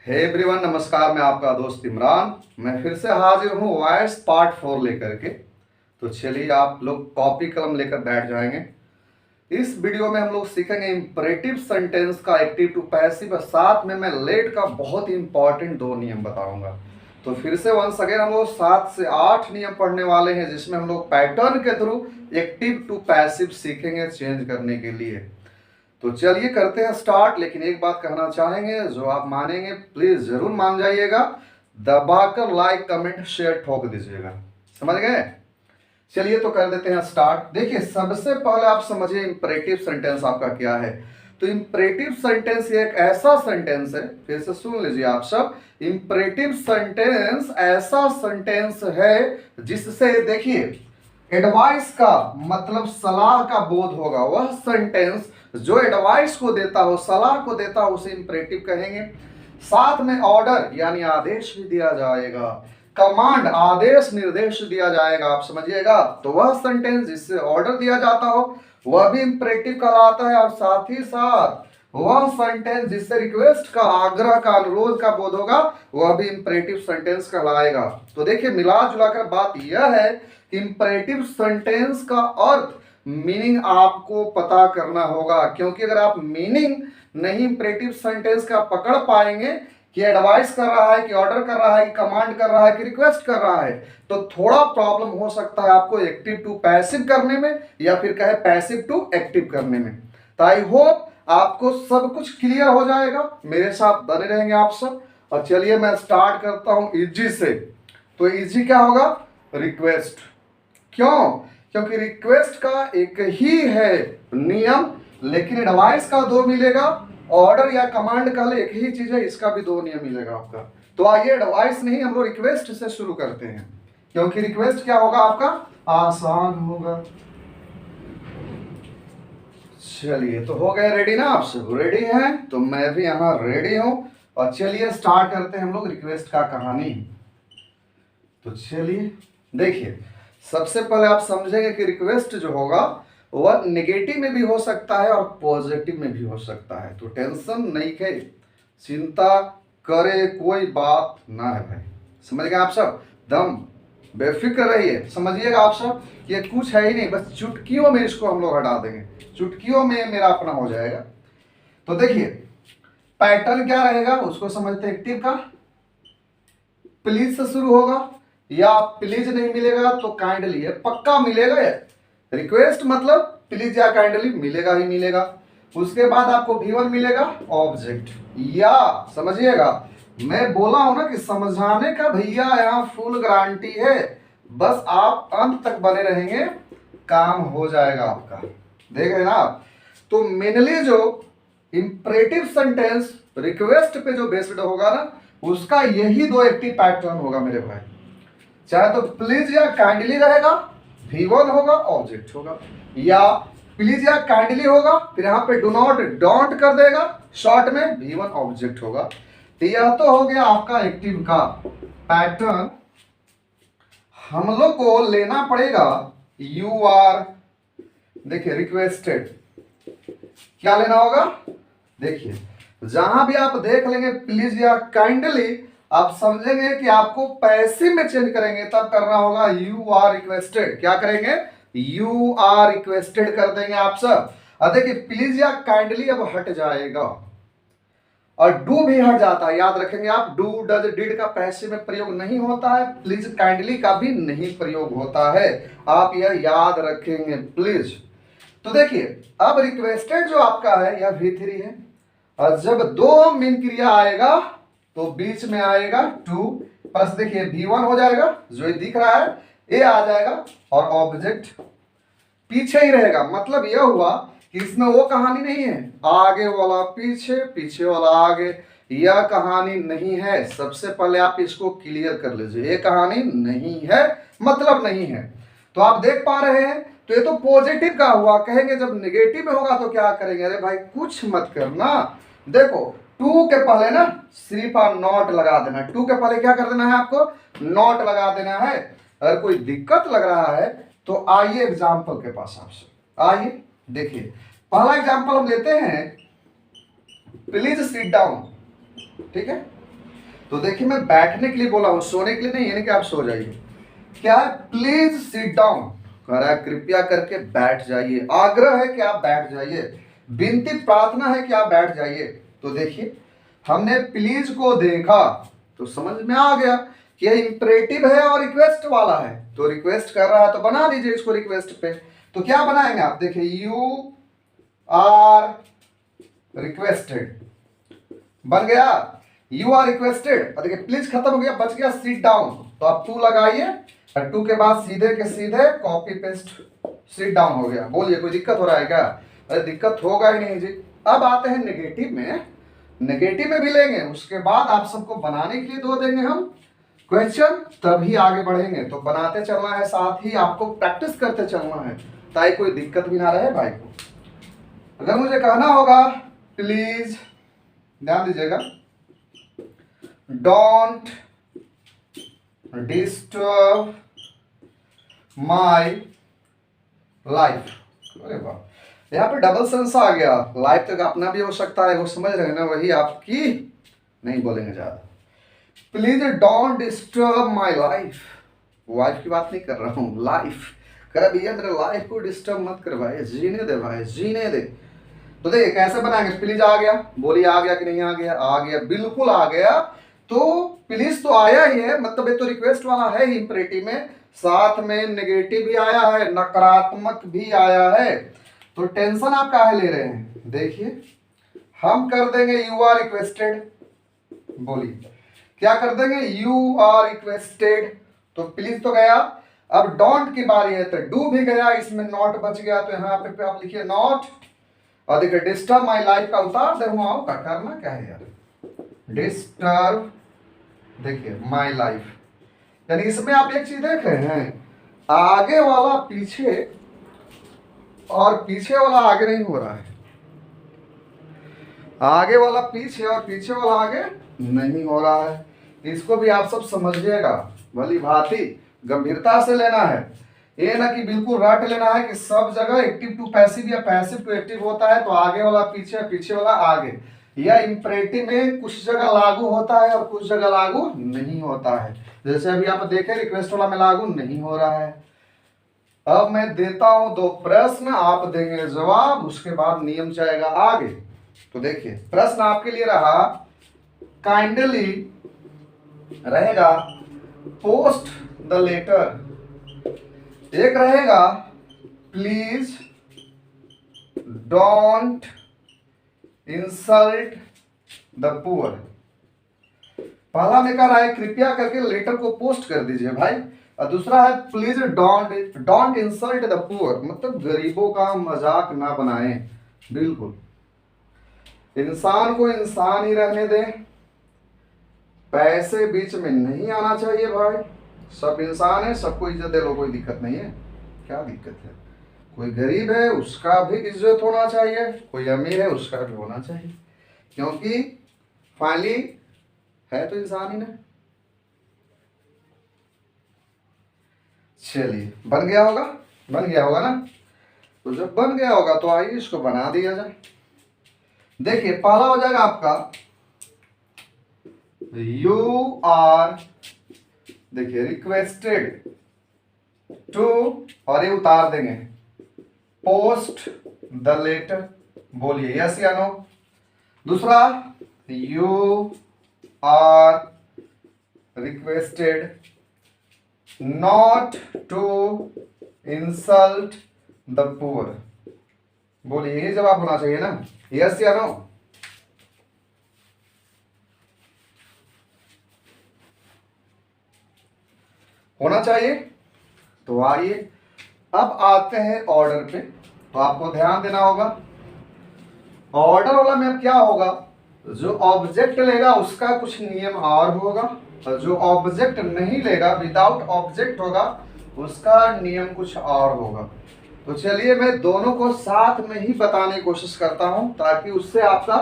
Hey everyone, नमस्कार। मैं आपका दोस्त इमरान। मैं फिर से हाजिर हूँ वॉइस पार्ट 4 लेकर के। तो चलिए आप लोग कॉपी कलम लेकर बैठ जाएंगे। इस वीडियो में हम लोग सीखेंगे इंपरेटिव सेंटेंस का एक्टिव टू पैसिव, साथ में मैं लेट का बहुत ही इंपॉर्टेंट 2 नियम बताऊंगा। तो फिर से वंस अगेन हम लोग 7 से 8 नियम पढ़ने वाले हैं, जिसमें हम लोग पैटर्न के थ्रू एक्टिव टू पैसिव सीखेंगे चेंज करने के लिए। तो चलिए करते हैं स्टार्ट। लेकिन एक बात कहना चाहेंगे, जो आप मानेंगे प्लीज जरूर मान जाइएगा। दबाकर लाइक कमेंट शेयर ठोक दीजिएगा, समझ गए। चलिए तो कर देते हैं स्टार्ट। देखिए सबसे पहले आप समझिए इंपरेटिव सेंटेंस आपका क्या है। तो इंपरेटिव सेंटेंस एक ऐसा सेंटेंस है, फिर से सुन लीजिए आप सब। इंपरेटिव सेंटेंस ऐसा सेंटेंस है जिससे देखिए एडवाइस का मतलब सलाह का बोध होगा। वह सेंटेंस जो एडवाइस को देता हो, सलाह को देता हो, उसे इंपरेटिव कहेंगे। साथ में ऑर्डर यानी आदेश भी दिया जाएगा, कमांड आदेश निर्देश दिया जाएगा, आप समझिएगा। तो वह सेंटेंस जिससे ऑर्डर दिया जाता हो वह भी इंपरेटिव कहलाता है। और साथ ही साथ वह सेंटेंस जिससे रिक्वेस्ट का, आग्रह का, अनुरोध का बोध होगा वह भी इंपरेटिव सेंटेंस कहलाएगा। तो देखिए मिला जुलाकर बात यह है कि इंपरेटिव सेंटेंस का अर्थ, मीनिंग आपको पता करना होगा। क्योंकि अगर आप मीनिंग नहीं इंपरेटिव सेंटेंस का पकड़ पाएंगे कि एडवाइस कर रहा है, कि ऑर्डर कर रहा है, कि कमांड कर रहा है, कि रिक्वेस्ट कर रहा है, तो थोड़ा प्रॉब्लम हो सकता है आपको एक्टिव टू पैसिव करने में, या फिर कहे पैसिव टू एक्टिव करने में। तो आई होप आपको सब कुछ क्लियर हो जाएगा, मेरे साथ बने रहेंगे आप सब। और चलिए मैं स्टार्ट करता हूं इजी से। तो इजी क्या होगा? रिक्वेस्ट। क्यों? क्योंकि रिक्वेस्ट का एक ही है नियम, लेकिन एडवाइस का 2 मिलेगा। ऑर्डर या कमांड का एक ही चीज है, इसका भी 2 नियम मिलेगा आपका। तो आइए एडवाइस नहीं, हम लोग रिक्वेस्ट से शुरू करते हैं, क्योंकि रिक्वेस्ट क्या होगा आपका? आसान होगा। चलिए तो हो गए रेडी ना? आप सब रेडी हैं? तो मैं भी यहाँ रेडी हूं। और चलिए स्टार्ट करते हैं हम लोग रिक्वेस्ट का कहानी। तो चलिए देखिए, सबसे पहले आप समझेंगे कि रिक्वेस्ट जो होगा वह नेगेटिव में भी हो सकता है और पॉजिटिव में भी हो सकता है। तो टेंशन नहीं है, चिंता करे कोई बात ना है भाई, समझ गए आप सब। दम बेफिक्र रहिए, समझिएगा आप सब। ये कुछ है ही नहीं, बस चुटकियों में इसको हम लोग हटा देंगे, चुटकियों में मेरा अपना हो जाएगा। तो देखिए पैटर्न क्या रहेगा उसको समझते हैं। एक्टिव का प्लीज से शुरू होगा, या प्लीज नहीं मिलेगा तो काइंडली है, पक्का मिलेगा। रिक्वेस्ट मतलब प्लीज या काइंडली मिलेगा ही मिलेगा। उसके बाद आपको V1 मिलेगा ऑब्जेक्ट, या समझिएगा मैं बोला हूं ना कि समझाने का भैया यहाँ फुल गारंटी है। बस आप अंत तक बने रहेंगे, काम हो जाएगा आपका। देख रहे ना आप। तो मेनली जो इंपरेटिव सेंटेंस रिक्वेस्ट पे जो बेस्ड होगा ना, उसका यही 2 एक्टिव पैटर्न होगा मेरे भाई। चाहे तो प्लीज या काइंडली रहेगा, V1 होगा ऑब्जेक्ट होगा, या प्लीज या काइंडली होगा, फिर यहाँ पे डू नॉट डोंट कर देगा, शॉर्ट में V1 ऑब्जेक्ट होगा। तो यह तो हो गया आपका एक्टिव का पैटर्न। हम लोग को लेना पड़ेगा यू आर, देखिए रिक्वेस्टेड क्या लेना होगा। देखिए जहां भी आप देख लेंगे प्लीज या काइंडली, आप समझेंगे कि आपको पैसिव में चेंज करेंगे, तब करना होगा यू आर रिक्वेस्टेड। क्या करेंगे? यू आर रिक्वेस्टेड कर देंगे आप सब। अब देखिए प्लीज या काइंडली अब हट जाएगा, और डू भी हट जाता है। याद रखेंगे आप, डू डज डिड का पैसिव में प्रयोग नहीं होता है, प्लीज काइंडली का भी नहीं प्रयोग होता है। आप यह याद रखेंगे प्लीज। तो देखिए अब रिक्वेस्टेड जो आपका है यह V3 है, और जब 2 मीन क्रिया आएगा तो बीच में आएगा टू, प्लस देखिए V1 हो जाएगा, जो दिख रहा है ए आ जाएगा, और ऑब्जेक्ट पीछे ही रहेगा। मतलब यह हुआ कि इसमें वो कहानी नहीं है आगे वाला पीछे, पीछे वाला आगे, यह कहानी नहीं है। सबसे पहले आप इसको क्लियर कर लीजिए, ये कहानी नहीं है, मतलब नहीं है। तो आप देख पा रहे हैं, तो ये तो पॉजिटिव का हुआ। कहेंगे जब नेगेटिव में होगा तो क्या करेंगे? अरे भाई कुछ मत करना, देखो टू के पहले ना सिर्फ नॉट लगा देना। टू के पहले क्या कर देना है आपको? नॉट लगा देना है। अगर कोई दिक्कत लग रहा है तो आइए एग्जाम्पल के पास आपसे, आइए देखिए। पहला एग्जाम्पल हम लेते हैं, प्लीज सिट डाउन, ठीक है। तो देखिए मैं बैठने के लिए बोला हूँ, सोने के लिए नहीं, यानी कि आप सो जाइए। क्या है, प्लीज सिट डाउन, कह रहा है कृपया करके बैठ जाइए, आग्रह है कि आप बैठ जाइए, विनती प्रार्थना है कि आप बैठ जाइए। तो देखिए हमने प्लीज को देखा तो समझ में आ गया कि यह इंपरेटिव है और रिक्वेस्ट वाला है, तो रिक्वेस्ट कर रहा है तो बना दीजिए इसको रिक्वेस्ट पे। तो क्या बनाएंगे आप, देखिए यू आर रिक्वेस्टेड बन गया, यू आर रिक्वेस्टेड। देखिए प्लीज खत्म हो गया, बच गया सिट डाउन, तो आप टू लगाइए, और टू के बाद सीधे के सीधे कॉपी पेस्ट सिट डाउन हो गया। बोलिए कोई दिक्कत हो रहा है क्या? अरे दिक्कत होगा ही नहीं जी। अब आते हैं नेगेटिव में, नेगेटिव में भी लेंगे, उसके बाद आप सबको बनाने के लिए दो देंगे हम क्वेश्चन, तभी आगे बढ़ेंगे। तो बनाते चलना है, साथ ही आपको प्रैक्टिस करते चलना है, ताकि कोई दिक्कत भी ना रहे भाई को। अगर मुझे कहना होगा प्लीज, ध्यान दीजिएगा, डोंट डिस्टर्ब माई लाइफ, अरे वाह, यहाँ पे डबल सेंस आ गया, लाइफ तक अपना भी हो सकता है, वो समझ रहे हैं ना, वही आपकी नहीं बोलेंगे ज्यादा। Please don't disturb my life, wife की बात नहीं कर रहा हूँ, लाइफ कर भैया, मेरे लाइफ को डिस्टर्ब मत कर भाई, जीने दे भाई, जीने दे। तो देखिए कैसे बनाएंगे, प्लीज आ गया, बोलिए आ गया कि नहीं आ गया? आ गया, बिल्कुल आ गया। तो प्लीज तो आया ही है, मतलब ये तो रिक्वेस्ट वाला है ही इंपरेटिव में, साथ में नेगेटिव भी आया है, नकारात्मक भी आया है, तो टेंशन आप काहे ले रहे हैं? देखिए हम कर देंगे यू आर रिक्वेस्टेड, बोलिए क्या कर देंगे, यू आर रिक्वेस्टेड। तो प्लीज तो गया, अब डोंट की बारी है, तो डू भी गया, इसमें नॉट बच गया, तो यहाँ पे आप लिखिए नॉट, और देखिए डिस्टर्ब माई लाइफ का उतार दे हुआ का करना क्या है यार, डिस्टर्ब, देखिए माई लाइफ, यानी इसमें आप एक चीज देख रहे हैं, आगे वाला पीछे और पीछे वाला आगे नहीं हो रहा है, आगे वाला पीछे और पीछे वाला आगे नहीं हो रहा है। इसको भी आप सब समझिएगा, भली भांति गंभीरता से लेना है, ये ना कि बिल्कुल रट लेना है कि सब जगह एक्टिव टू पैसिव या पैसिव टू एक्टिव होता है तो आगे वाला पीछे, पीछे वाला आगे, या इंपरेटिव में कुछ जगह लागू होता है और कुछ जगह लागू नहीं होता है। जैसे अभी आप देखें रिक्वेस्ट वाला में लागू नहीं हो रहा है। अब मैं देता हूं दो प्रश्न, आप देंगे जवाब, उसके बाद नियम जाएगा आगे। तो देखिए प्रश्न आपके लिए रहा, काइंडली रहेगा पोस्ट द लेटर, एक रहेगा please don't insult the poor. पहला में कह रहा है कृपया करके लेटर को पोस्ट कर दीजिए भाई, और दूसरा है please don't insult the poor, मतलब गरीबों का मजाक ना बनाएं। बिल्कुल इंसान को इंसान ही रहने दें, पैसे बीच में नहीं आना चाहिए भाई, सब इंसान है, सबको इज्जत दे लो, कोई दिक्कत नहीं है। क्या दिक्कत है, कोई गरीब है उसका भी इज्जत होना चाहिए, कोई अमीर है उसका भी होना चाहिए, क्योंकि फाइनली है तो इंसान ही ना। चलिए बन गया होगा, बन गया होगा ना, तो जब बन गया होगा तो आइए इसको बना दिया जाए। देखिए पहला हो जाएगा आपका यू आर, देखिए रिक्वेस्टेड टू, और ये उतार देंगे पोस्ट द लेटर, बोलिए यस या नो। दूसरा you are requested not to insult the poor, बोलिए ये जवाब होना चाहिए ना, यस या नो। होना चाहिए। तो आइए अब आते हैं ऑर्डर पे, तो आपको ध्यान देना होगा ऑर्डर वाला में क्या होगा, जो ऑब्जेक्ट लेगा उसका कुछ नियम और होगा, और जो ऑब्जेक्ट नहीं लेगा, विदाउट ऑब्जेक्ट होगा, उसका नियम कुछ और होगा। तो चलिए मैं दोनों को साथ में ही बताने की कोशिश करता हूं, ताकि उससे आपका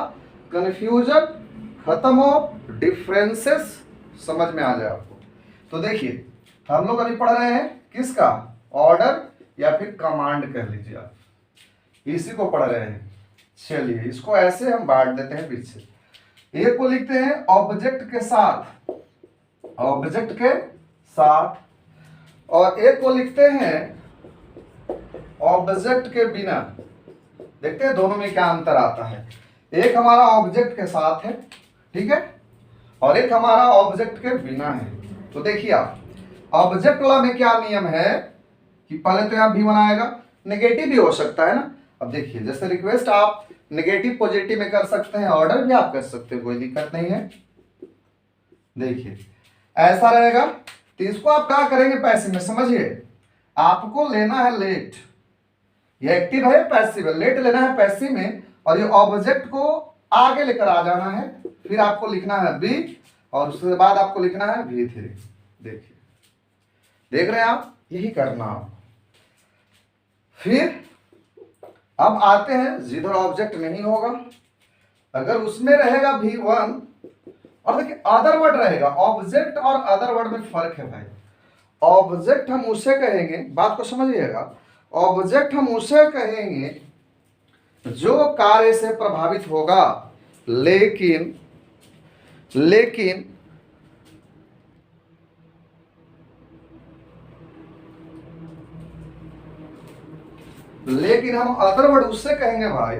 कंफ्यूजन खत्म हो, डिफरेंसेस समझ में आ जाए आपको। तो देखिए हम लोग अभी पढ़ रहे हैं किसका, ऑर्डर या फिर कमांड कह लीजिए आप, इसी को पढ़ रहे हैं। चलिए इसको ऐसे हम बांट देते हैं बीच से। ए को लिखते हैं ऑब्जेक्ट के साथ, ऑब्जेक्ट के साथ, और ए को लिखते हैं ऑब्जेक्ट के बिना। देखते हैं दोनों में क्या अंतर आता है। एक हमारा ऑब्जेक्ट के साथ है, ठीक है, और एक हमारा ऑब्जेक्ट के बिना है। तो देखिए आप ऑब्जेक्ट वाला में क्या नियम है कि पहले तो यहां भी बनाएगा, नेगेटिव भी हो सकता है ना। अब देखिए जैसे रिक्वेस्ट आप नेगेटिव पॉजिटिव में कर सकते हैं, ऑर्डर भी आप कर सकते हैं, कोई दिक्कत नहीं है। देखिए ऐसा रहेगा, तो इसको आप क्या करेंगे पैसिव में, समझिए आपको लेना है लेट, ये एक्टिव है पैसिव है, लेट लेना है पैसिव में, और ये ऑब्जेक्ट को आगे लेकर आ जाना है, फिर आपको लिखना है बी, और उसके बाद आपको लिखना है V3। देखिए देख रहे हैं आप, यही करना आप। फिर अब आते हैं जिधर ऑब्जेक्ट नहीं होगा, अगर उसमें रहेगा V1, और देखिए अदर वर्ड रहेगा, ऑब्जेक्ट और अदर वर्ड में फर्क है भाई। ऑब्जेक्ट हम उसे कहेंगे, बात को समझिएगा, ऑब्जेक्ट हम उसे कहेंगे जो कार्य से प्रभावित होगा, लेकिन हम अदर वर्ड उससे कहेंगे भाई,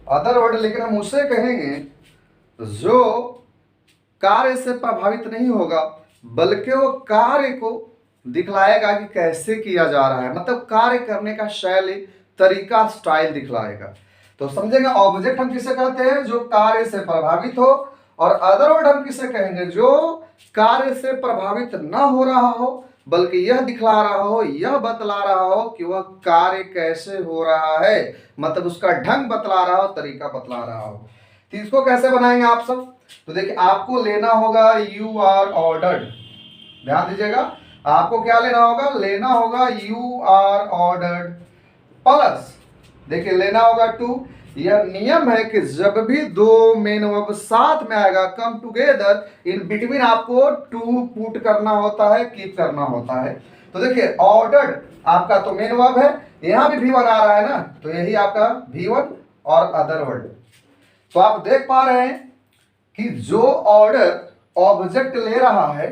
अदर वर्ड लेकिन हम उससे कहेंगे जो कार्य से प्रभावित नहीं होगा, बल्कि वो कार्य को दिखलाएगा कि कैसे किया जा रहा है, मतलब कार्य करने का शैली, तरीका, स्टाइल दिखलाएगा। तो समझेंगे ऑब्जेक्ट हम किसे कहते हैं, जो कार्य से प्रभावित हो, और अदर वर्ड हम किसे कहेंगे, जो कार्य से प्रभावित ना हो रहा हो, बल्कि यह दिखला रहा हो, यह बतला रहा हो कि वह कार्य कैसे हो रहा है, मतलब उसका ढंग बतला रहा हो, तरीका बतला रहा हो। तो इसको कैसे बनाएंगे आप सब, तो देखिए आपको लेना होगा यू आर ऑर्डर्ड, ध्यान दीजिएगा, आपको क्या लेना होगा, लेना होगा यू आर ऑर्डर्ड प्लस, देखिए लेना होगा टू। यह नियम है कि जब भी दो मेन वर्ब साथ में आएगा, कम टुगेदर, इन बिटवीन आपको टू पुट करना होता है, कीप करना होता है। तो देखिए ऑर्डर्ड आपका तो मेन वर्ब है, यहां भी V1 आ रहा है ना, तो यही आपका V1 और अदर वर्ड। तो आप देख पा रहे हैं कि जो ऑर्डर ऑब्जेक्ट ले रहा है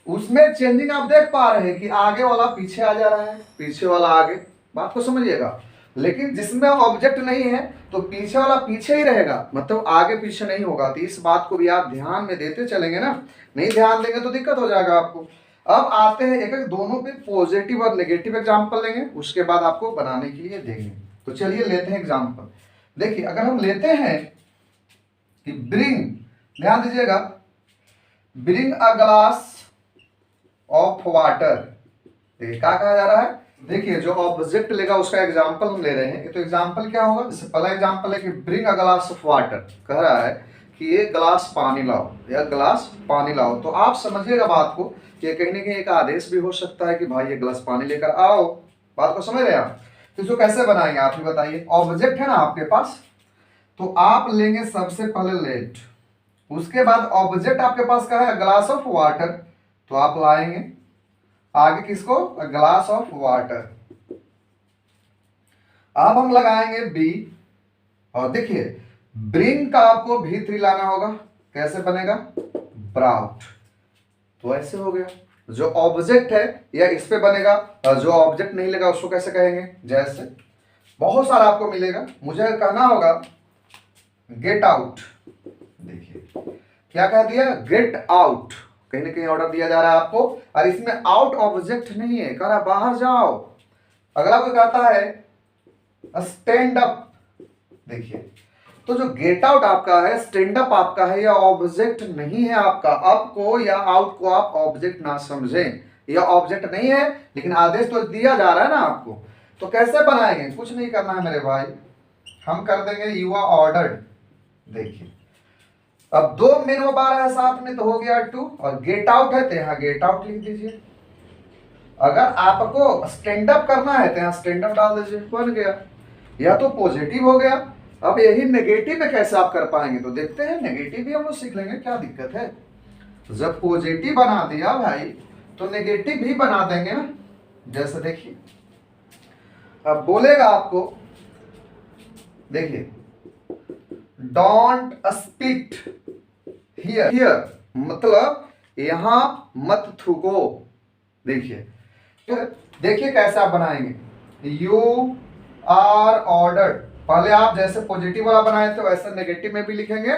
उसमें चेंजिंग आप देख पा रहे हैं कि आगे वाला पीछे आ जा रहा है, पीछे वाला आगे, बात को समझिएगा। लेकिन जिसमें ऑब्जेक्ट नहीं है तो पीछे वाला पीछे ही रहेगा, मतलब आगे पीछे नहीं होगा। तो इस बात को भी आप ध्यान में देते चलेंगे ना, नहीं ध्यान देंगे तो दिक्कत हो जाएगा आपको। अब आते हैं एक एक दोनों पे पॉजिटिव और नेगेटिव एग्जाम्पल लेंगे, उसके बाद आपको बनाने के लिए देंगे। तो चलिए लेते हैं एग्जाम्पल। देखिए अगर हम लेते हैं कि ब्रिंग, ध्यान दीजिएगा, bring a glass of water, देखिए क्या कहा जा रहा है, देखिए जो ऑब्जेक्ट लेगा उसका एग्जांपल हम ले रहे हैं। तो एग्जांपल क्या होगा, जैसे पहला एग्जांपल है कि bring a glass of water, कह रहा है कि ये ग्लास पानी लाओ, या ग्लास पानी लाओ। तो आप समझिएगा बात को कि कहीं ना कहीं एक आदेश भी हो सकता है कि भाई ये ग्लास पानी लेकर आओ, बात को समझ रहे हैं आप। तो इसको कैसे बनाएंगे आप ही बताइए, ऑब्जेक्ट है ना आपके पास, तो आप लेंगे सबसे पहले लेट, उसके बाद ऑब्जेक्ट आपके पास का है ग्लास ऑफ वाटर, तो आप लाएंगे आगे किसको, ग्लास ऑफ वाटर। अब हम लगाएंगे बी, और देखिए ब्रिंग का आपको V3 लाना होगा, कैसे बनेगा, ब्राउट। तो ऐसे हो गया, जो ऑब्जेक्ट है या इस पे बनेगा, और जो ऑब्जेक्ट नहीं लेगा उसको कैसे कहेंगे, जैसे बहुत सारा आपको मिलेगा, मुझे कहना होगा गेट आउट। देखिए क्या कह दिया, गेट आउट, कहीं ना कहीं ऑर्डर दिया जा रहा है आपको, और इसमें आउट ऑब्जेक्ट नहीं है, कह रहा बाहर जाओ। अगला कोई कहता है स्टैंड अप, देखिए तो जो गेट आउट आपका है, स्टैंड अप आपका है, या ऑब्जेक्ट नहीं है आपका। अप को या आउट को आप ऑब्जेक्ट ना समझें, यह ऑब्जेक्ट नहीं है लेकिन आदेश तो दिया जा रहा है ना आपको। तो कैसे बनाएंगे, कुछ नहीं करना है मेरे भाई, हम कर देंगे यू आर ऑर्डर्ड। देखिए अब दो मेन वर्ब आ रहा है साथ में, तो हो गया टू, और गेट आउट है तो यहाँ गेट आउट लिख दीजिए। अगर आपको स्टैंड अप करना है तो यहाँ स्टैंड अप डाल दीजिए, बन गया। या तो पॉजिटिव हो गया। अब यही नेगेटिव में कैसे आप कर पाएंगे, तो देखते हैं, नेगेटिव भी हम लोग सीख लेंगे, क्या दिक्कत है। जब पॉजिटिव बना दिया भाई तो नेगेटिव भी बना देंगे ना। जैसे देखिए अब बोलेगा आपको, देखिए डोंट स्पीक, हियर, हियर मतलब यहां मत थूको। देखिए देखिए कैसे आप बनाएंगे। यू आर ऑर्डर्ड, पहले आप जैसे पॉजिटिव वाला बनाए थे वैसे नेगेटिव में भी लिखेंगे,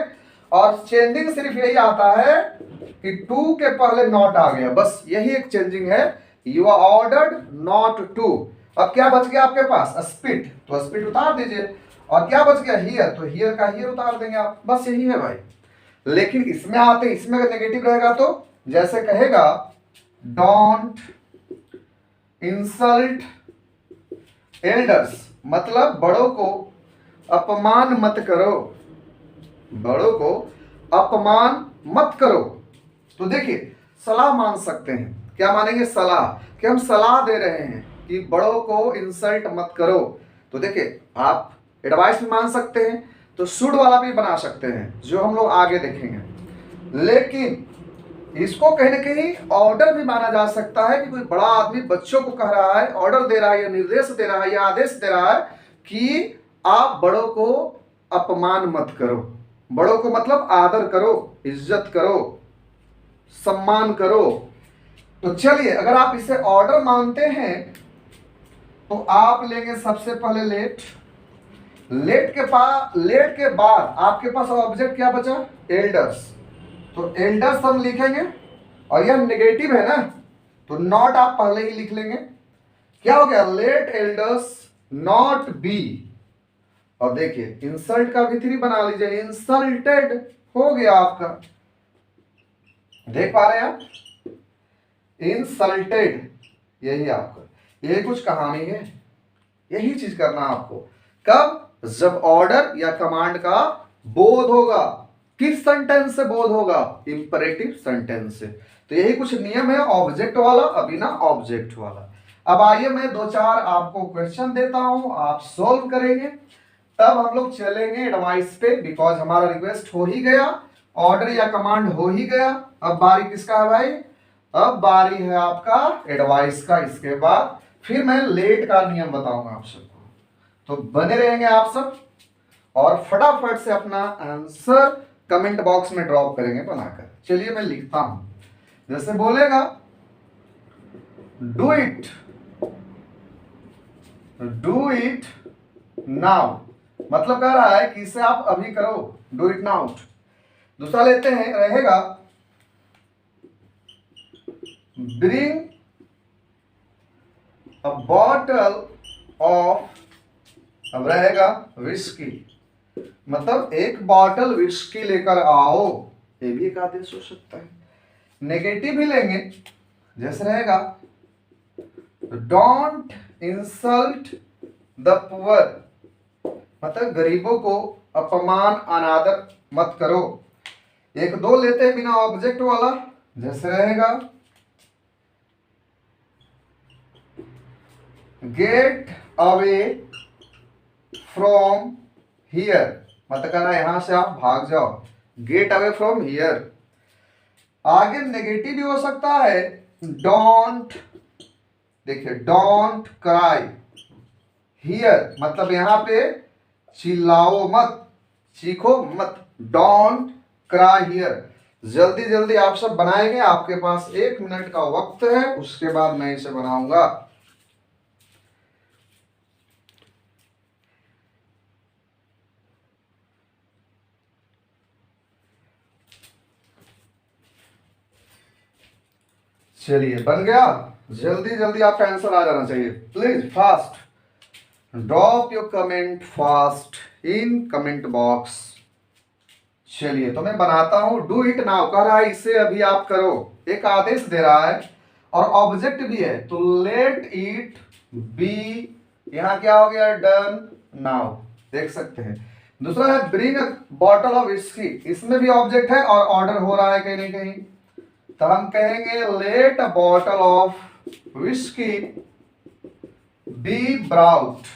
और चेंजिंग सिर्फ यही आता है कि टू के पहले नॉट आ गया, बस यही एक चेंजिंग है। You are ordered not to. अब क्या बच गया आपके पास? स्पिट, तो स्पिट उतार दीजिए। और क्या बच गया? हियर, तो हियर का हियर उतार देंगे आप, बस यही है भाई। लेकिन इसमें आते, इसमें अगर नेगेटिव रहेगा तो जैसे कहेगा डोंट इंसल्ट एल्डर्स, मतलब बड़ों को अपमान मत करो, बड़ों को अपमान मत करो। तो देखिए सलाह मान सकते हैं, क्या मानेंगे? सलाह, कि हम सलाह दे रहे हैं कि बड़ों को इंसल्ट मत करो। तो देखिए आप एडवाइस भी मान सकते हैं, तो शुड वाला भी बना सकते हैं जो हम लोग आगे देखेंगे। लेकिन इसको कहीं ना कहीं ऑर्डर भी माना जा सकता है कि कोई बड़ा आदमी बच्चों को कह रहा है, ऑर्डर दे रहा है या निर्देश दे रहा है या आदेश दे रहा है कि आप बड़ों को अपमान मत करो। बड़ों को मतलब आदर करो, इज्जत करो, सम्मान करो। तो चलिए अगर आप इसे ऑर्डर मानते हैं तो आप लेंगे सबसे पहले लेट। लेट के बाद आपके पास ऑब्जेक्ट क्या बचा? एल्डर्स। तो एल्डर्स हम लिखेंगे, और यह नेगेटिव है ना, तो नॉट आप पहले ही लिख लेंगे। क्या हो गया? Let elders not be. और देखिए इंसल्ट का भी थ्री बना लीजिए, इंसल्टेड हो गया आपका, देख पा रहे हैं आप? इंसल्टेड, यही आपका, यही कुछ कहानी है। यही चीज करना आपको। कब? जब ऑर्डर या कमांड का बोध होगा। किस सेंटेंस से बोध होगा? इंपरेटिव सेंटेंस से। तो यही कुछ नियम है ऑब्जेक्ट वाला, अभी ना ऑब्जेक्ट वाला। अब आइए मैं दो चार आपको क्वेश्चन देता हूं, आप सोल्व करेंगे, तब हम लोग चलेंगे एडवाइस पे, बिकॉज हमारा रिक्वेस्ट हो ही गया, ऑर्डर या कमांड हो ही गया। अब बारी किसका है भाई? अब बारी है आपका एडवाइस का। इसके बाद फिर मैं लेट का नियम बताऊंगा आप सबको, तो बने रहेंगे आप सब, और फटाफट से अपना आंसर कमेंट बॉक्स में ड्रॉप करेंगे बनाकर। चलिए मैं लिखता हूं, जैसे बोलेगा डू इट नाउ, मतलब कह रहा है कि इसे आप अभी करो, डू इट नाउ। दूसरा लेते हैं, रहेगा ब्रिंग अ बॉटल ऑफ, अब रहेगा विस्की, मतलब एक बॉटल विस्की लेकर आओ, ये भी एक आदेश हो सकता है। नेगेटिव भी लेंगे, जैसे रहेगा डोंट इंसल्ट द पुअर, मतलब गरीबों को अपमान अनादर मत करो। एक दो लेते हैं बिना ऑब्जेक्ट वाला, जैसे रहेगा गेट अवे फ्रॉम हियर, मतलब कहना यहां से आप भाग जाओ, गेट अवे फ्रॉम हियर। आगे नेगेटिव भी हो सकता है, डोंट, देखिए डोंट क्राई हियर, मतलब यहां पे चिल्लाओ मत, चीखो मत, डोंट क्राई हियर। जल्दी जल्दी आप सब बनाएंगे, आपके पास 1 मिनट का वक्त है, उसके बाद मैं इसे बनाऊंगा। चलिए बन गया, जल्दी जल्दी आपका आंसर आ जाना चाहिए, please fast drop your comment fast in comment box. चलिए तो मैं बनाता हूं, डू इट नाउ कह रहा है इसे अभी आप करो, एक आदेश दे रहा है, और ऑब्जेक्ट भी है, तो लेट इट बी, यहां क्या हो गया? डन नाउ, देख सकते हैं। दूसरा है bring a bottle of whisky, इसमें भी ऑब्जेक्ट है और ऑर्डर हो रहा है कहीं ना कहीं, तो हम कहेंगे let a bottle of whisky be brought,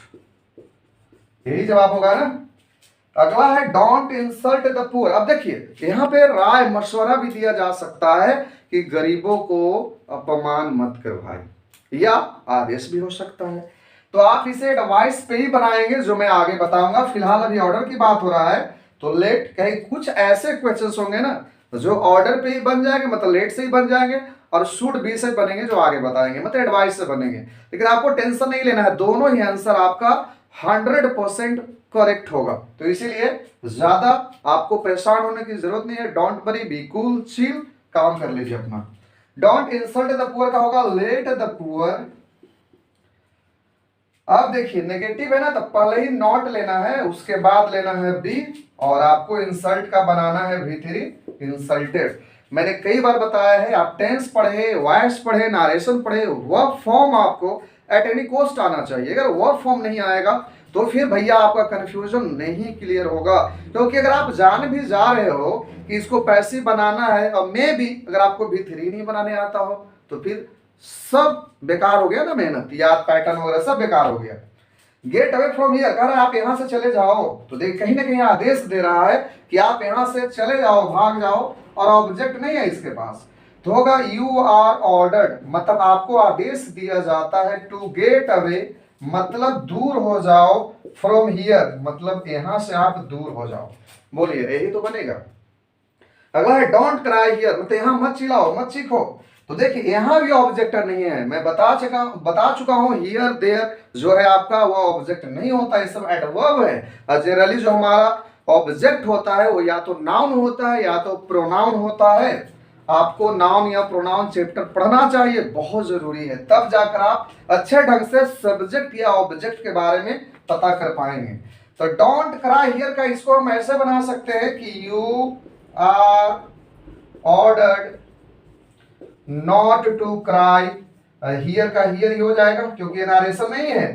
यही जवाब होगा ना। अगला है डोंट इंसल्ट द पुअर। अब देखिए यहां पे राय मशवरा भी दिया जा सकता है कि गरीबों को अपमान मत कर भाई, या आदेश भी हो सकता है। तो आप इसे एडवाइस पे ही बनाएंगे जो मैं आगे बताऊंगा। फिलहाल अभी ऑर्डर की बात हो रहा है, तो लेट, कहीं कुछ ऐसे क्वेश्चंस होंगे ना जो ऑर्डर पे ही बन जाएंगे, मतलब लेट से ही बन जाएंगे, और शुड बी से बनेंगे जो आगे बताएंगे, मतलब एडवाइस से बनेंगे। लेकिन आपको टेंशन नहीं लेना है, दोनों ही आंसर आपका 100% करेक्ट होगा। तो इसीलिए ज्यादा आपको परेशान होने की जरूरत नहीं है। Don't worry, be cool, chill, काम कर लीजिए अपना। डोंट इंसल्ट द पुअर का होगा लेट द पुअर। अब देखिए नेगेटिव है ना, तो पहले ही नॉट लेना है, उसके बाद लेना है बी, और आपको इंसल्ट का बनाना है V3 इंसल्टेड। मैंने कई बार बताया है, आप टेंस पढ़े, वॉइस पढ़े, नारेशन पढ़े, वर्ब फॉर्म आपको एट एनी कॉस्ट आना चाहिए। अगर वर्ब फॉर्म नहीं आएगा तो फिर भैया आपका कंफ्यूजन नहीं क्लियर होगा। क्योंकि अगर आप जान भी जा रहे हो कि इसको पैसिव बनाना है, और मे भी अगर आपको V3 नहीं बनाने आता हो, तो फिर सब बेकार हो गया ना, मेहनत, याद, पैटर्न वगैरह सब बेकार हो गया। गेट अवे फ्रॉम हियर कह रहा है आप यहां से चले जाओ, तो देख कहीं ना कहीं आदेश दे रहा है कि आप यहां से चले जाओ, भाग जाओ, और ऑब्जेक्ट नहीं है इसके पास, तो होगा यू आर ऑर्डर्ड, मतलब आपको आदेश दिया जाता है। टू गेट अवे मतलब दूर हो जाओ, फ्रॉम हियर मतलब यहां से आप दूर हो जाओ। बोलिए, यही तो बनेगा। अगला है डोंट क्राई हियर, मतलब यहां मत चिल्लाओ, मत चीखो। तो देखिए यहां भी ऑब्जेक्टर नहीं है, मैं बता चुका हूं हियर देयर जो है आपका वो ऑब्जेक्ट नहीं होता, ये सब एडवर्ब है। जनरली जो हमारा ऑब्जेक्ट होता है वो या तो नाउन होता है या तो प्रोनाउन होता है। आपको नाउन या प्रोनाउन चैप्टर पढ़ना चाहिए, बहुत जरूरी है, तब जाकर आप अच्छे ढंग से सब्जेक्ट या ऑब्जेक्ट के बारे में पता कर पाएंगे। तो डोंट क्राई हियर का इसको हम ऐसे बना सकते हैं कि you are ordered not to cry. Here का हियर ही हो जाएगा, क्योंकि ये नारेशन नहीं है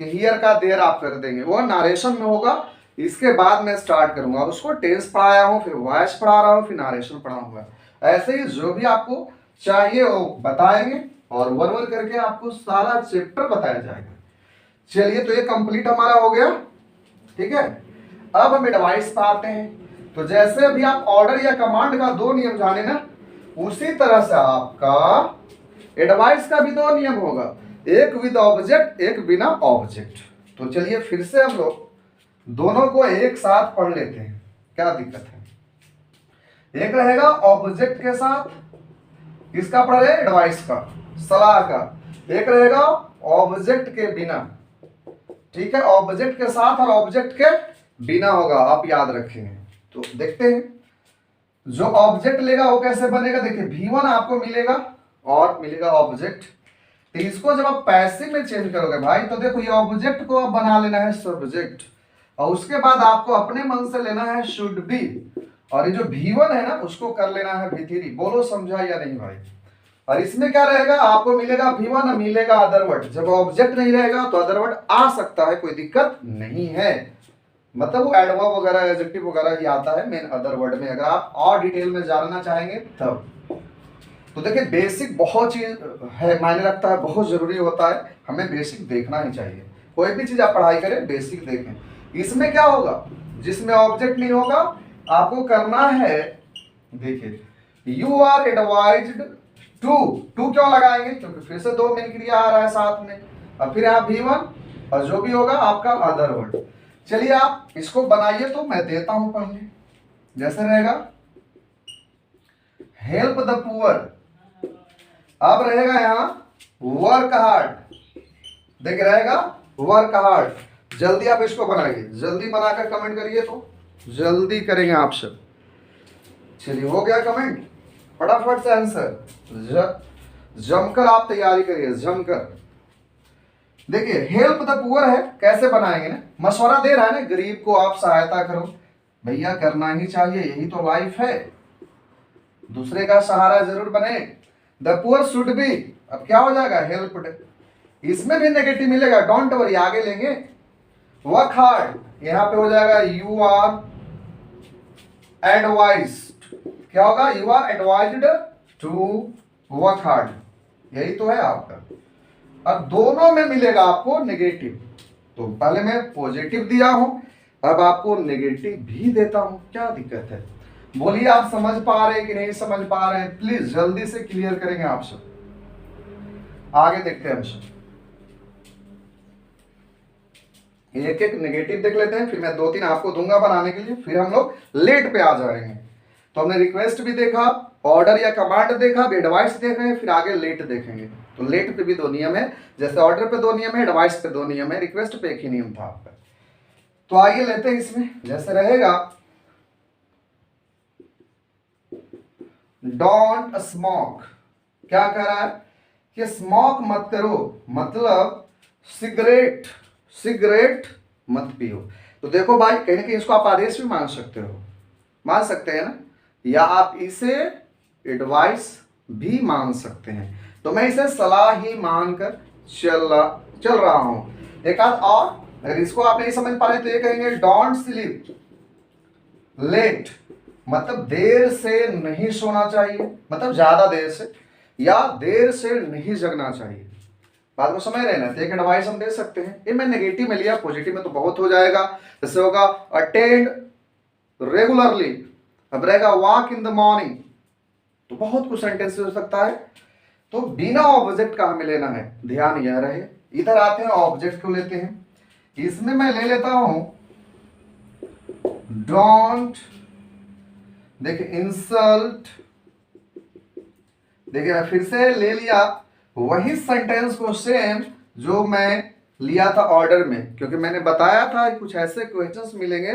कि हियर का देर आप कर देंगे, वो नारेशन में होगा। इसके बाद मैं स्टार्ट करूंगा, उसको टेंस पढ़ाया हूं, फिर वॉइस पढ़ा रहा हूं, फिर नारेशन पढ़ाऊंगा। ऐसे ही जो भी आपको चाहिए वो बताएंगे, और वन वन करके आपको सारा चैप्टर बताया जाएगा। चलिए, तो ये कंप्लीट हमारा हो गया, ठीक है। अब हम एडवाइस पर आते हैं। तो जैसे अभी आप ऑर्डर या कमांड का दो नियम जाने ना, उसी तरह से आपका एडवाइस का भी दो नियम होगा, एक विद ऑब्जेक्ट, एक बिना ऑब्जेक्ट। तो चलिए फिर से हम लोग दोनों को एक साथ पढ़ लेते हैं, क्या दिक्कत है। एक रहेगा ऑब्जेक्ट के साथ, किसका पढ़ रहे, एडवाइस का, सलाह का। एक रहेगा ऑब्जेक्ट के बिना, ठीक है, ऑब्जेक्ट के साथ और ऑब्जेक्ट के बिना होगा, आप याद रखेंगे। तो देखते हैं, जो ऑब्जेक्ट लेगा वो कैसे बनेगा। देखिए V1 आपको मिलेगा और मिलेगा ऑब्जेक्ट। तो इसको जब आप पैसिव में चेंज करोगे भाई, तो देखो ये ऑब्जेक्ट को अब बना लेना है सब्जेक्ट, और उसके बाद आपको अपने मन से लेना है शुड बी, और ये जो V1 है ना उसको कर लेना है V3। बोलो समझा या नहीं भाई। और इसमें क्या रहेगा, आपको मिलेगा V1, मिलेगा अदरवर्ड। जब ऑब्जेक्ट नहीं रहेगा तो अदरवर्ड आ सकता है, कोई दिक्कत नहीं है, मतलब वो एडवर्ब वगैरह, एडजेक्टिव वगैरह ही आता है मेन अदर वर्ड में, अगर आप और डिटेल में जानना चाहेंगे तब। तो देखिए बेसिक बहुत चीज है, मायने रखता है, बहुत जरूरी होता है, हमें बेसिक देखना ही चाहिए। कोई भी चीज आप पढ़ाई करें बेसिक देखें। इसमें क्या होगा, जिसमें ऑब्जेक्ट नहीं होगा, आपको करना है, देखिए you are advised to, to क्यों लगाएंगे, क्योंकि फिर से दो मेन क्रिया आ रहा है साथ में, और फिर आप V1 और जो भी होगा आपका अदर वर्ड। चलिए आप इसको बनाइए, तो मैं देता हूं पहले। जैसे रहेगा हेल्प द पुअर, अब रहेगा यहां वर्क हार्ड, देख रहेगा वर्क हार्ड। जल्दी आप इसको बनाइए, जल्दी बनाकर कमेंट करिए, तो जल्दी करेंगे आप सब। चलिए हो गया कमेंट, फटाफट से आंसर, जमकर आप तैयारी करिए, जमकर। देखिए हेल्प द पुअर है, कैसे बनाएंगे ना, मशवरा दे रहा है ना, गरीब को आप सहायता करो, भैया करना ही चाहिए, यही तो लाइफ है, दूसरे का सहारा जरूर बने। द पुअर शुड बी, अब क्या हो जाएगा हेल्प्ड, इसमें भी नेगेटिव मिलेगा, डोंट वरी आगे लेंगे। वर्क हार्ड, यहां पे हो जाएगा यू आर एडवाइज्ड, क्या होगा, you are advised to work hard, यही तो है आपका। अब दोनों में मिलेगा आपको नेगेटिव, तो पहले मैं पॉजिटिव दिया हूं, अब आपको नेगेटिव भी देता हूं, क्या दिक्कत है। बोलिए आप समझ पा रहे हैं कि नहीं समझ पा रहे हैं, प्लीज जल्दी से क्लियर करेंगे आप सब। आगे देखते हैं हम सब, एक एक नेगेटिव देख लेते हैं, फिर मैं दो तीन आपको दूंगा बनाने के लिए, फिर हम लोग लेट पे आ जाएंगे। तो हमने रिक्वेस्ट भी देखा, ऑर्डर या कमांड देखा, अब एडवाइस देख रहे हैं, फिर आगे लेट देखेंगे। तो लेट पे भी 2 नियम है, जैसे ऑर्डर पे 2 नियम है, एडवाइस पे 2 नियम है, रिक्वेस्ट पे 1 ही नियम था आपका। तो आइए लेते हैं इसमें, जैसे रहेगा डोंट स्मोक, क्या कह रहा है कि स्मोक मत करो, मतलब सिगरेट मत पियो। तो देखो भाई, कहीं ना कहीं इसको आप आदेश भी मान सकते हो, मान सकते हैं ना, या आप इसे एडवाइस भी मान सकते हैं। तो मैं इसे सलाह ही मानकर चल रहा हूं। एक आध और, अगर इसको आप नहीं समझ पा रहे तो ये कहेंगे डोंट स्लीप लेट, मतलब देर से नहीं सोना चाहिए, मतलब ज्यादा देर से, या देर से नहीं जगना चाहिए। बात को समझ रहे ना, तो एक एडवाइस हम दे सकते हैं। ये मैं नेगेटिव में लिया, पॉजिटिव में तो बहुत हो जाएगा। जैसे होगा अटेंड रेगुलरली, अब रहेगा वॉक इन द मॉर्निंग, तो बहुत कुछ सेंटेंस हो सकता है। तो बिना ऑब्जेक्ट का हमें लेना है, ध्यान यह रहे। इधर आते हैं, ऑब्जेक्ट को लेते हैं। इसमें मैं ले लेता हूं डोंट, देखिए इंसल्ट, देखिए मैं फिर से ले लिया वही सेंटेंस को, सेम जो मैं लिया था ऑर्डर में, क्योंकि मैंने बताया था कुछ ऐसे क्वेश्चंस मिलेंगे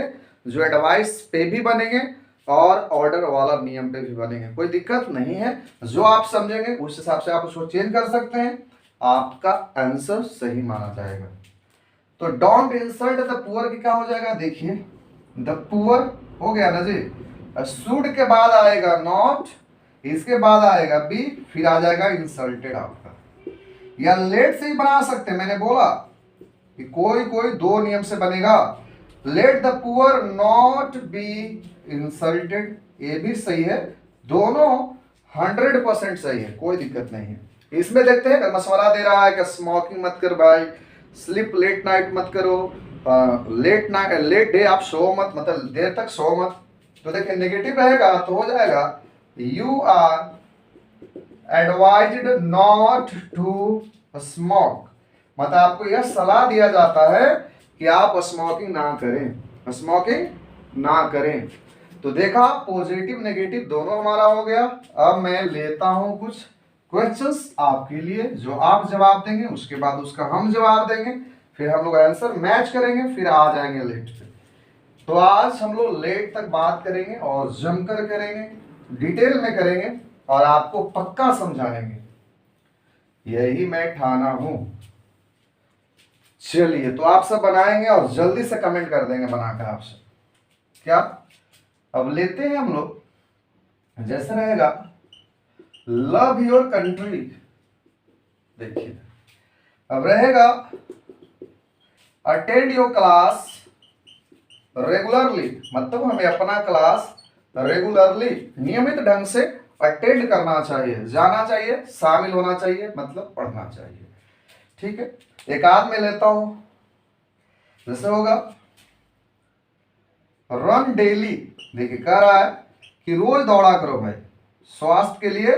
जो एडवाइस पे भी बनेंगे और ऑर्डर वाला नियम पे भी बनेंगे। कोई दिक्कत नहीं है, जो आप समझेंगे उस हिसाब से आप उसको चेंज कर सकते हैं, आपका आंसर सही माना जाएगा। तो डोंट इंसल्ट द पुअर की क्या हो जाएगा, देखिए द पुअर हो गया ना जी, शुड के बाद आएगा नॉट, इसके बाद आएगा बी, फिर आ जाएगा इंसल्टेड आपका। या लेट से ही बना सकते हैं, मैंने बोला कि कोई 2 नियम से बनेगा। Let the poor not be insulted, ये भी सही है, दोनों 100% सही है, कोई दिक्कत नहीं है। इसमें देखते हैं, मशवरा दे रहा है कि स्मोकिंग मत कर भाई, स्लिप लेट नाइट मत करो, लेट डे आप सो मत, मतलब देर तक सो मत। तो देखिए नेगेटिव रहेगा तो हो जाएगा you are advised not to smoke, मतलब आपको यह सलाह दिया जाता है कि आप स्मोकिंग ना करें। तो देखा, पॉजिटिव नेगेटिव दोनों हमारा हो गया। अब मैं लेता हूं कुछ क्वेश्चंस आपके लिए, जो आप जवाब देंगे, उसके बाद उसका हम जवाब देंगे, फिर हम लोग आंसर मैच करेंगे, फिर आ जाएंगे लेट पे। तो आज हम लोग लेट तक बात करेंगे और जमकर करेंगे, डिटेल में करेंगे और आपको पक्का समझाएंगे, यही मैं ठाना हूं। चलिए, तो आप सब बनाएंगे और जल्दी से कमेंट कर देंगे बनाकर आप सब, क्या। अब लेते हैं हम लोग, जैसे रहेगा लव योर कंट्री, देखिए अब रहेगा अटेंड योर क्लास रेगुलरली, मतलब हमें अपना क्लास रेगुलरली नियमित ढंग से अटेंड करना चाहिए, जाना चाहिए, शामिल होना चाहिए, मतलब पढ़ना चाहिए। ठीक है, एक आध में लेता हूं, जैसे होगा रन डेली, देखिए कह रहा है कि रोज दौड़ा करो भाई, स्वास्थ्य के लिए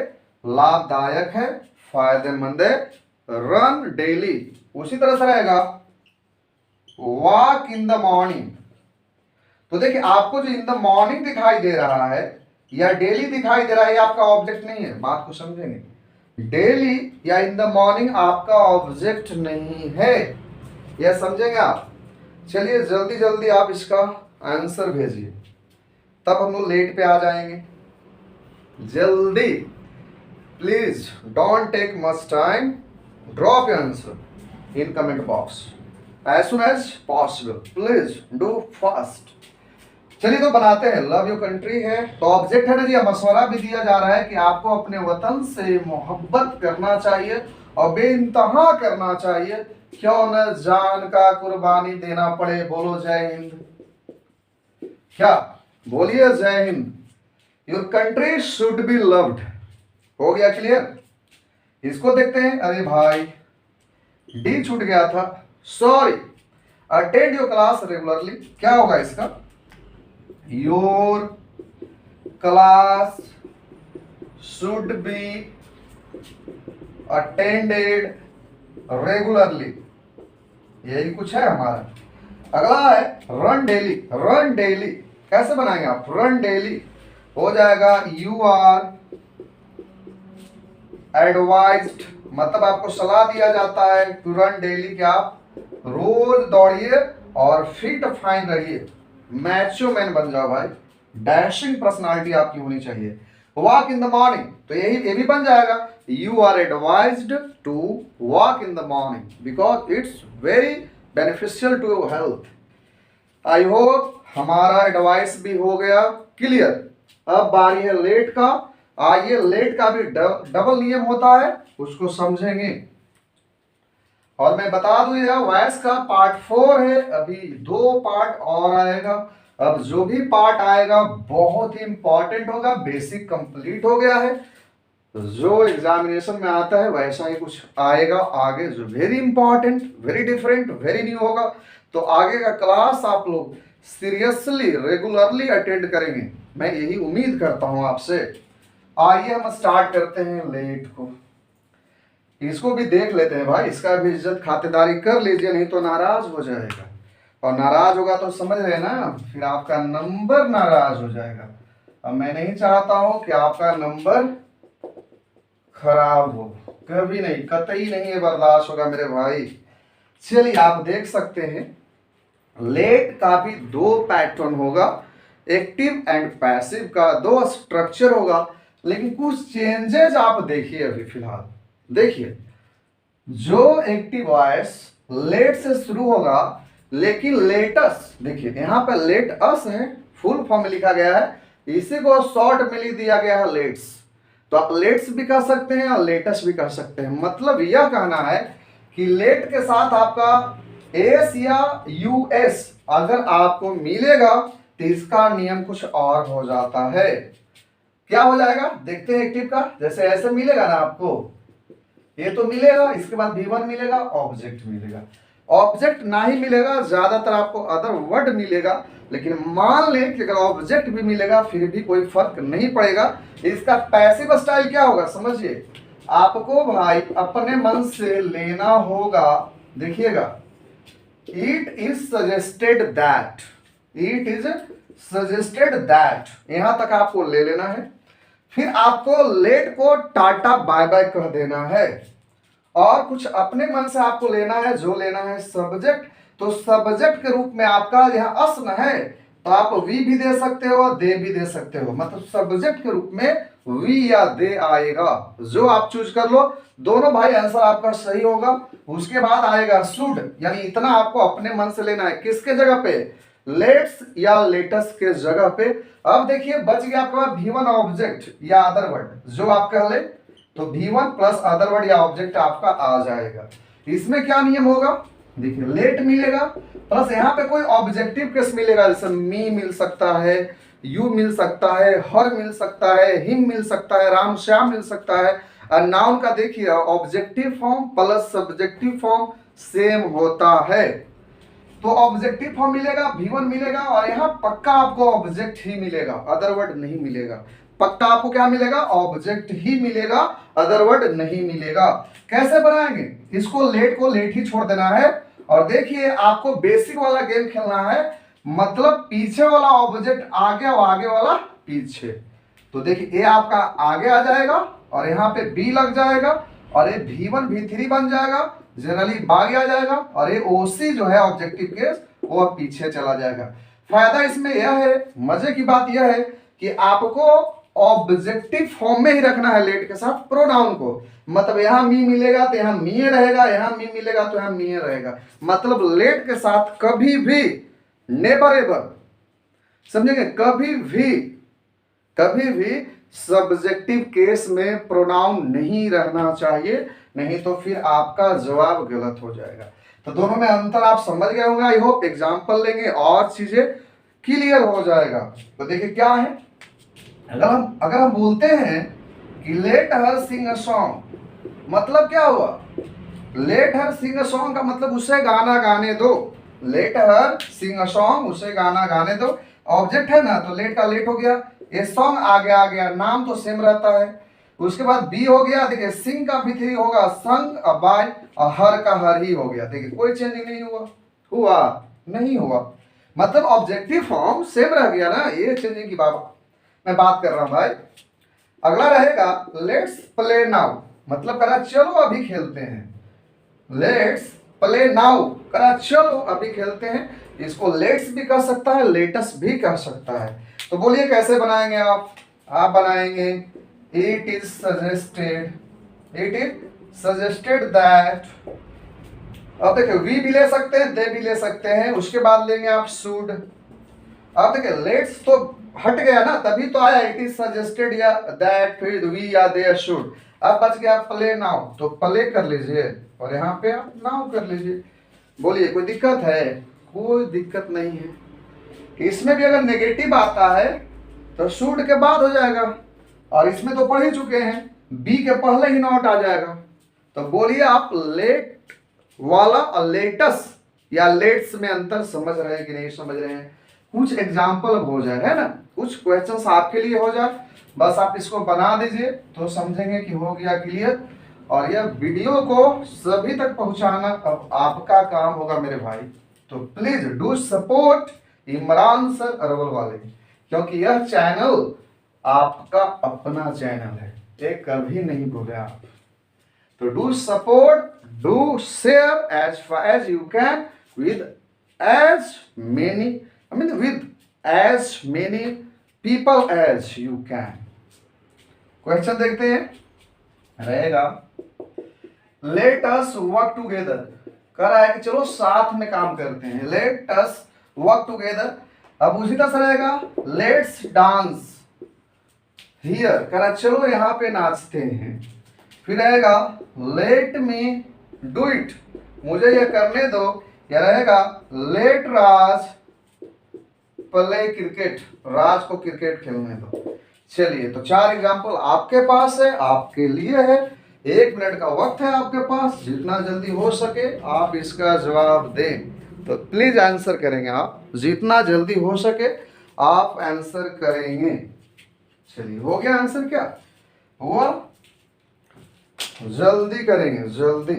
लाभदायक है, फायदेमंद है, रन डेली। उसी तरह से रहेगा वॉक इन द मॉर्निंग, तो देखिए आपको जो इन द मॉर्निंग दिखाई दे रहा है या डेली दिखाई दे रहा है, ये आपका ऑब्जेक्ट नहीं है, बात को समझेंगे। डेली या इन द मॉर्निंग आपका ऑब्जेक्ट नहीं है, यह समझेंगे आप। चलिए जल्दी जल्दी आप इसका आंसर भेजिए, तब हम लोग लेट पे आ जाएंगे। जल्दी please, don't take much time, drop your answer in comment box as soon as possible, please do fast. चलिए तो बनाते हैं, लव योर कंट्री है तो ऑब्जेक्ट है ना जी। मशवरा भी दिया जा रहा है कि आपको अपने वतन से मोहब्बत करना चाहिए और बेइंतहा करना चाहिए, क्यों न जान का कुर्बानी देना पड़े। बोलो जय हिंद, क्या बोलिए जय Hind. Your country should be loved, हो गया क्लियर। इसको देखते हैं, अरे भाई डी छूट गया था, sorry. Attend your class regularly, क्या होगा इसका, your class should be attended regularly, यही कुछ है हमारा। अगला है रन डेली, रन डेली कैसे बनाएंगे आप, रन डेली हो जाएगा यू आर एडवाइज्ड, मतलब आपको सलाह दिया जाता है टू रन डेली, कि आप रोज दौड़िए और फिट फाइन रहिए, मैचो मैन बन जाओ भाई, डैशिंग पर्सनालिटी आपकी होनी चाहिए। वॉक इन द मॉर्निंग, तो ये भी बन जाएगा you are advised to walk in the morning because it's very beneficial to your health. I hope हमारा एडवाइस भी हो गया क्लियर। अब बारी है लेट का। आइए लेट का भी डबल नियम होता है, उसको समझेंगे। और मैं बता दूं यह वॉइस का पार्ट 4 है, अभी 2 पार्ट और आएगा। अब जो भी पार्ट आएगा बहुत ही इंपॉर्टेंट होगा, बेसिक कंप्लीट हो गया है, जो एग्जामिनेशन में आता है वैसा ही कुछ आएगा आगे, जो very important, very different, very new होगा। तो आगे का क्लास आप लोग सीरियसली रेगुलरली अटेंड करेंगे, मैं यही उम्मीद करता हूं आपसे। आइए हम स्टार्ट करते हैं लेट को। इसको भी देख लेते हैं भाई, इसका भी इज्जत खातिरदारी कर लीजिए, नहीं तो नाराज हो जाएगा, और नाराज होगा तो समझ रहे ना, फिर आपका नंबर नाराज हो जाएगा। अब मैं नहीं चाहता हूं कि आपका नंबर खराब हो, कभी नहीं, कतई नहीं है बर्दाश्त होगा मेरे भाई। चलिए आप देख सकते हैं लेट का भी 2 पैटर्न होगा, एक्टिव एंड पैसिव का 2 स्ट्रक्चर होगा, लेकिन कुछ चेंजेस आप देखिए अभी फिलहाल। देखिए जो एक्टिव वॉइस लेट से शुरू होगा, लेकिन लेटस, देखिए यहां पर लेट अस है, फुल फॉर्म में लिखा गया है, इसी को शॉर्ट में लिख दिया गया है लेट्स। तो आप लेट्स भी कह सकते हैं और लेटस भी कह सकते हैं। मतलब यह कहना है कि लेट के साथ आपका एस या यूएस अगर आपको मिलेगा तो इसका नियम कुछ और हो जाता है। क्या हो जाएगा देखते हैं एक्टिव का। जैसे ऐसे मिलेगा ना आपको, ये तो मिलेगा, इसके बाद V1 मिलेगा, ऑब्जेक्ट मिलेगा। ऑब्जेक्ट ना ही मिलेगा, ज्यादातर आपको अदर वर्ड मिलेगा, लेकिन मान लें कि अगर ऑब्जेक्ट भी मिलेगा फिर भी कोई फर्क नहीं पड़ेगा। इसका पैसिव स्टाइल क्या होगा समझिए, आपको भाई अपने मन से लेना होगा। देखिएगा, it is suggested that, it is suggested that, यहां तक आपको ले लेना है। फिर आपको लेट को टाटा बाय बाय कह देना है, और कुछ अपने मन से आपको लेना है। जो लेना है सब्जेक्ट, तो सब्जेक्ट के रूप में आपका यहाँ असन है, तो आप वी भी दे सकते हो, दे भी दे सकते हो, मतलब सब्जेक्ट के रूप में वी या दे आएगा, जो आप चूज कर लो। दोनों भाई आंसर आपका सही होगा। उसके बाद आएगा शुड, यानी इतना आपको अपने मन से लेना है। किसके जगह पे, लेट्स या लेटस के जगह पे। अब देखिए बच गया आपके पास V1 ऑब्जेक्ट या अदर वर्ड, जो आप कह ले तो V1 प्लस अदर वर्ड या ऑब्जेक्ट आपका आ जाएगा। इसमें क्या नियम होगा, देखिए लेट मिलेगा प्लस यहाँ पे कोई ऑब्जेक्टिव केस मिलेगा, जैसे मी मिल सकता है, यू मिल सकता है, हर मिल सकता है, हिम मिल सकता है, राम श्याम मिल सकता है। और नाउन का देखिए objective form plus subjective form same होता है, तो ऑब्जेक्टिव फॉर्म मिलेगा, V1 मिलेगा, और यहाँ पक्का आपको ऑब्जेक्ट ही मिलेगा, अदर वर्ड नहीं मिलेगा। पक्का आपको क्या मिलेगा, ऑब्जेक्ट ही मिलेगा, अदर वर्ड नहीं मिलेगा। कैसे बनाएंगे इसको, लेट को लेट ही छोड़ देना है। और देखिए आपको बेसिक वाला गेम खेलना है, मतलब पीछे वाला ऑब्जेक्ट आगे और आगे वाला पीछे। तो देखिए ए आपका आगे आ जाएगा और यहाँ पे बी लग जाएगा, और ये V1 V3 बन जाएगा, जनरली बागी आ जाएगा, और ये ओसी जो है ऑब्जेक्टिव केस वो पीछे चला जाएगा। फायदा इसमें यह है, मजे की बात यह है कि आपको ऑब्जेक्टिव फॉर्म में ही रखना है लेट के साथ प्रोनाउन को। मतलब यहाँ मी मिलेगा तो यहाँ मीए रहेगा, यहाँ मी मिलेगा तो यहाँ मीए रहेगा। मतलब लेट के साथ कभी भी, नेवर एवर, समझेंगे, कभी भी सब्जेक्टिव केस में प्रोनाउन नहीं रहना चाहिए, नहीं तो फिर आपका जवाब गलत हो जाएगा। तो दोनों में अंतर आप समझ गए होंगे। आई होप एग्जाम्पल लेंगे और चीजें क्लियर हो जाएगा। तो देखिए क्या है, अगर हम बोलते हैं कि let her Singh a song, मतलब क्या हुआ, let her Singh a song का मतलब उसे गाना गाने दो। Let her Singh a song, उसे गाना गाने दो। ऑब्जेक्ट है ना, तो लेट का लेट हो गया, ये सॉन्ग आगे आ गया, नाम तो सेम रहता है। उसके बाद बी हो गया, देखिए सिंग का भी होगा संग, बाय, और हर का हर ही हो गया। देखिए कोई चेंजिंग नहीं हुआ नहीं हुआ, मतलब ऑब्जेक्टिव फॉर्म सेम रह गया ना, ये चेंजिंग की बात मैं बात कर रहा हूं भाई। अगला रहेगा लेट्स प्ले नाउ, मतलब करा चलो अभी खेलते हैं। लेट्स प्ले नाउ करा चलो अभी खेलते हैं। इसको लेट्स भी कह सकता है, लेटस भी कह सकता है। तो बोलिए कैसे बनाएंगे आप बनाएंगे इट इज सजेस्टेड दैट। अब देखिए वी भी ले सकते हैं, दे भी ले सकते हैं, उसके बाद लेंगे आप शुड। अब देखिए लेट्स तो हट गया ना, तभी तो आया इट इज सजेस्टेड या दैट, फिर वी या दे शुड। अब बच गया प्ले नाउ, तो प्ले कर लीजिए और यहाँ पे आप नाउ कर लीजिए। बोलिए कोई दिक्कत है? कोई दिक्कत नहीं है। इसमें भी अगर नेगेटिव आता है तो शुड के बाद हो जाएगा, और इसमें तो पढ़ ही चुके हैं, बी के पहले ही नॉट आ जाएगा। तो बोलिए आप लेट वाला और लेटस या लेट्स में अंतर समझ रहे हैं कि नहीं समझ रहे हैं? कुछ एग्जाम्पल हो जाए, है ना, कुछ क्वेश्चंस आपके लिए हो जाए, बस आप इसको बना दीजिए तो समझेंगे कि हो गया क्लियर। और यह वीडियो को सभी तक पहुंचाना अब आपका काम होगा मेरे भाई। तो please do support Imran sir Arwal वाले, क्योंकि यह चैनल आपका अपना चैनल है, ये कभी नहीं भूले आप। तो do support, do share as far as you can with as many, with as many people as you can। Question देखते हैं, रहेगा लेट अस वर्क टुगेदर, कह रहा है कि चलो साथ में काम करते हैं, लेट अस वर्क टुगेदर। अब उसी तरह से रहेगा लेट्स डांस हियर, कह रहा है चलो यहाँ पे नाचते हैं। फिर रहेगा लेट मी डू इट, मुझे ये करने दो। या रहेगा लेट राज प्ले क्रिकेट, राज को क्रिकेट खेलने दो। चलिए तो 4 एग्जाम्पल आपके पास है, आपके लिए है, 1 मिनट का वक्त है आपके पास, जितना जल्दी हो सके आप इसका जवाब दें। तो प्लीज आंसर करेंगे आप, जितना जल्दी हो सके आप आंसर करेंगे। चलिए हो गया आंसर, क्या हुआ? जल्दी करेंगे, जल्दी।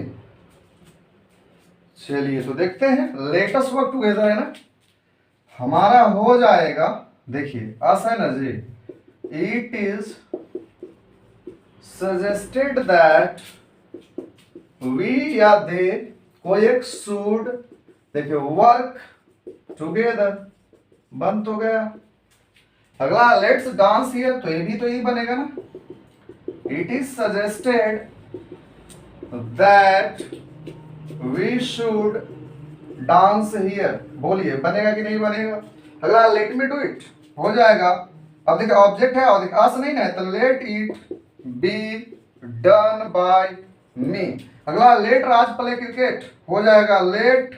चलिए तो देखते हैं, लेटेस्ट वर्क टुगेदर है ना, हमारा हो जाएगा। देखिए आशा है ना जी, it is suggested that we या दे, कोई एक शुड, देखिए वर्क टुगेदर, बन तो गया। अगला लेट्स डांस हियर, तो ये भी तो यही बनेगा ना, it is suggested that we should dance here. बोलिए बनेगा कि नहीं बनेगा? अगला लेट मी डू इट हो जाएगा। अब देखिए ऑब्जेक्ट है और देखिए अस नहीं ना, तो let it be done by me. अगला लेट राज प्ले क्रिकेट हो जाएगा, लेट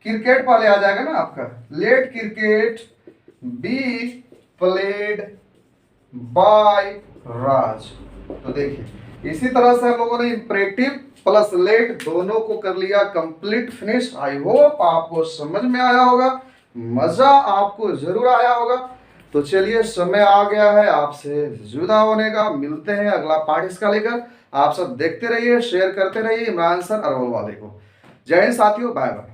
क्रिकेट पहले आ जाएगा ना आपका, let cricket be played by Raj. तो देखिए इसी तरह से हम लोगों ने इंपरेटिव प्लस लेट दोनों को कर लिया कंप्लीट फिनिश। आई होप आपको समझ में आया होगा, मजा आपको जरूर आया होगा। तो चलिए समय आ गया है आपसे जुदा होने का, मिलते हैं अगला पार्ट इसका लेकर। आप सब देखते रहिए, शेयर करते रहिए इमरान सर अरवल वाले को। जय हिंद साथियों, बाय बाय।